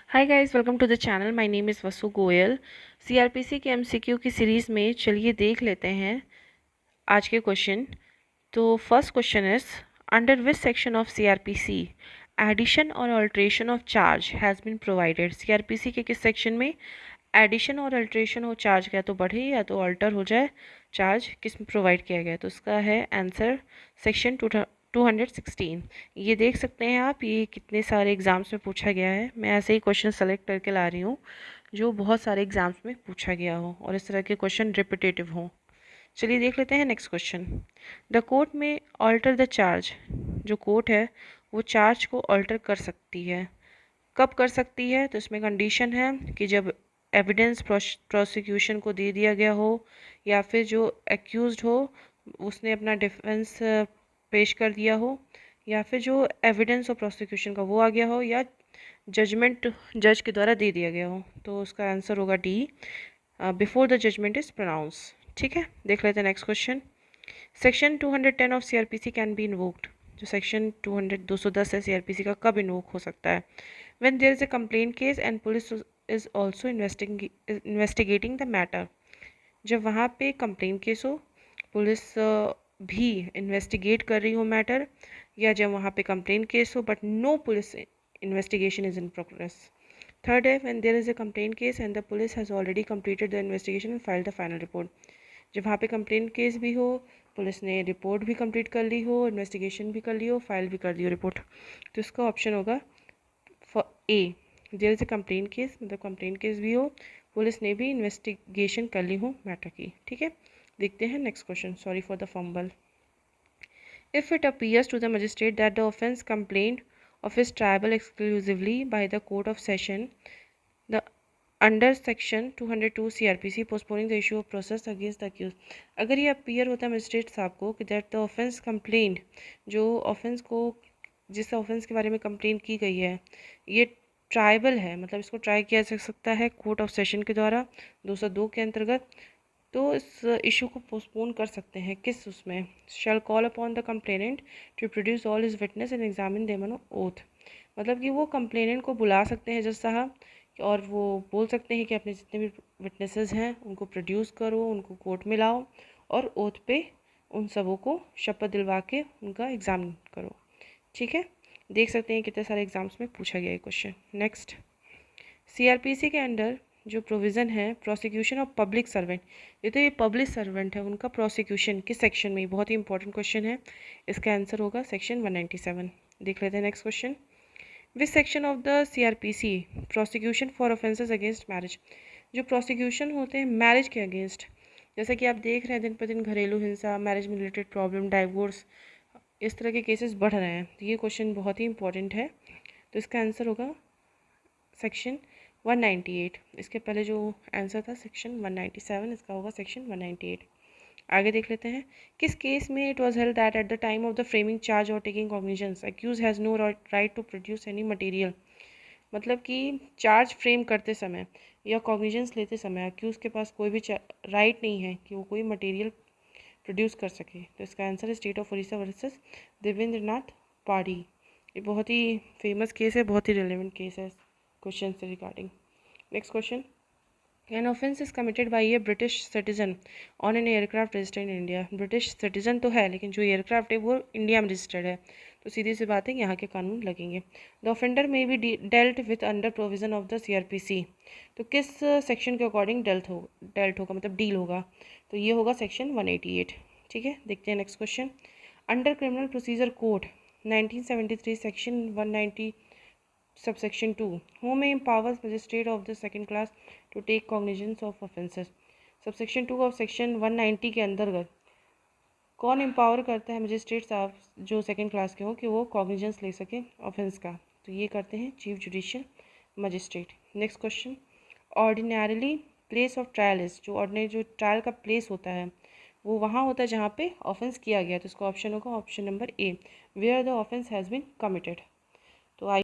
Hi guys, welcome to the channel. My name is Vasu Goyal. CrPC के MCQ की series में चलिए देख लेते हैं आज के क्वेश्चन। तो first question is, under which section of CrPC addition और alteration of charge has been provided. CrPC के किस सेक्शन में एडिशन और अल्ट्रेशन हो चार्ज का, या तो बढ़े या तो अल्टर हो जाए चार्ज, किस में प्रोवाइड किया गया है? तो इसका है आंसर सेक्शन 216। ये देख सकते हैं आप, ये कितने सारे एग्जाम्स में पूछा गया है। मैं ऐसे ही क्वेश्चन सेलेक्ट करके ला रही हूँ जो बहुत सारे एग्जाम्स में पूछा गया हो और इस तरह के क्वेश्चन रिपीटेटिव हों। चलिए देख लेते हैं नेक्स्ट क्वेश्चन। द कोर्ट में ऑल्टर द चार्ज। जो कोर्ट है वो चार्ज को ऑल्टर कर सकती है। कब कर सकती है? तो इसमें कंडीशन है कि जब एविडेंस प्रोसिक्यूशन को दे दिया गया हो, या फिर जो एक्यूज्ड हो उसने अपना डिफेंस पेश कर दिया हो, या फिर जो एविडेंस और प्रोसिक्यूशन का वो आ गया हो, या जजमेंट जज के द्वारा दे दिया गया हो। तो उसका आंसर होगा D, before the judgement is pronounce. ठीक है, देख लेते हैं next question. Section 210 of CrPC can be invoked. जो सेक्शन 210 है सीआरपीसी का, कब इन्वोक हो सकता है? When there is a complaint case and police is also investigating the matter। जब वहाँ पे कंप्लेंट केस हो, पुलिस भी इन्वेस्टिगेट कर रही हो मैटर, या जब वहाँ पे कंप्लेंट केस हो but no police investigation is in progress. Third है when there is a complaint case and the police has already completed the investigation and filed the final report. जब वहाँ पे कंप्लेंट केस भी हो, police ने report भी complete कर ली हो, इन्वेस्टिगेशन भी कर ली हो, फाइल भी कर दी हो रिपोर्ट। तो इसका ऑप्शन होगा A, there is a complaint case, मतलब कंप्लेंट केस भी हो, पुलिस ने भी इन्वेस्टिगेशन कर ली हो मैटर की। ठीक है, देखते हैं next question. Sorry for the fumble. If it appears to the magistrate that the offence complaint of is tribal exclusively by the court of session, the under section 202 CRPC postponing the issue of process against the accused। अगर ये appear होता है magistrate साहब को कि that the offence complaint, जो offence को, जिस ऑफेंस के बारे में कंप्लेंट की गई है, ये ट्राइबल है, मतलब इसको ट्राई किया जा सकता है कोर्ट ऑफ सेशन के द्वारा 202 के अंतर्गत, तो इस इशू को पोस्टपोन कर सकते हैं। किस उसमें? Shall call upon the complainant to produce all his witness and examine them on oath. मतलब कि वो कंप्लेनेंट को बुला सकते हैं जज साहब, और वो बोल सकते हैं कि अपने जितने भी विटनेसेस हैं उनको प्रोड्यूस करो, उनको कोर्ट में लाओ, और ओथ पे उन सबों को शपथ दिलवा के उनका एग्ज़ाम करो। ठीक है, देख सकते हैं कितने सारे एग्जाम्स में पूछा गया है क्वेश्चन। नेक्स्ट, सीआरपीसी के अंडर जो प्रोविज़न है प्रोसिक्यूशन ऑफ पब्लिक सर्वेंट, ये तो ये पब्लिक सर्वेंट है, उनका प्रोसिक्यूशन किस सेक्शन में? बहुत ही इंपॉर्टेंट क्वेश्चन है। इसका आंसर होगा सेक्शन 197। देख लेते हैं next question. Which section of the CrPC prosecution for offences against marriage. जो प्रोसिक्यूशन होते हैं मैरिज के अगेंस्ट, जैसा कि आप देख रहे हैं दिन पर दिन घरेलू हिंसा, मैरिज में रिलेटेड प्रॉब्लम, डाइवोर्स, इस तरह के केसेस बढ़ रहे हैं, तो ये क्वेश्चन बहुत ही इंपॉर्टेंट है। तो इसका आंसर होगा सेक्शन 198। इसके पहले जो आंसर था सेक्शन 197, इसका होगा सेक्शन 198। आगे देख लेते हैं। किस केस में it was held that at the time of the framing charge और taking cognizance accused has no right to produce any material. मतलब कि चार्ज फ्रेम करते समय या कॉग्निजेंस लेते समय एक्यूज के पास कोई भी राइट नहीं है कि वो कोई मटेरियल प्रोड्यूस कर सके। तो इसका आंसर है state of Orissa versus Devendra Nath Padhi. ये बहुत ही फेमस केस है, बहुत ही रिलेवेंट केस है क्वेश्चन से regarding. Next question, an offence is committed by a British citizen on an aircraft registered in India. British citizen तो है, लेकिन जो एयरक्राफ्ट है वो इंडिया में रजिस्टर्ड है, तो सीधी सी बात है यहाँ के कानून लगेंगे। द ऑफेंडर में be dealt with under provision of the CrPC. तो किस सेक्शन के अकॉर्डिंग डेल्ट होगा, मतलब डील होगा? तो ये होगा सेक्शन 188। ठीक है, देखते हैं next question. Under criminal procedure code 1973 section 190 subsection 2 whom empowers magistrate of the second class to take cognizance of offences। Subsection 2 of section 190 के अंतर्गत कौन एम्पावर करता है मजिस्ट्रेट साहब जो सेकंड क्लास के हों कि वो कॉग्निजेंस ले सकें ऑफेंस का? तो ये करते हैं chief judicial magistrate. Next question, ordinarily place of trial is. जो ऑर्डिनरी जो ट्रायल का प्लेस होता है वो वहाँ होता है जहाँ पे ऑफेंस किया गया, तो इसका ऑप्शन होगा option number A, where the offence has been committed.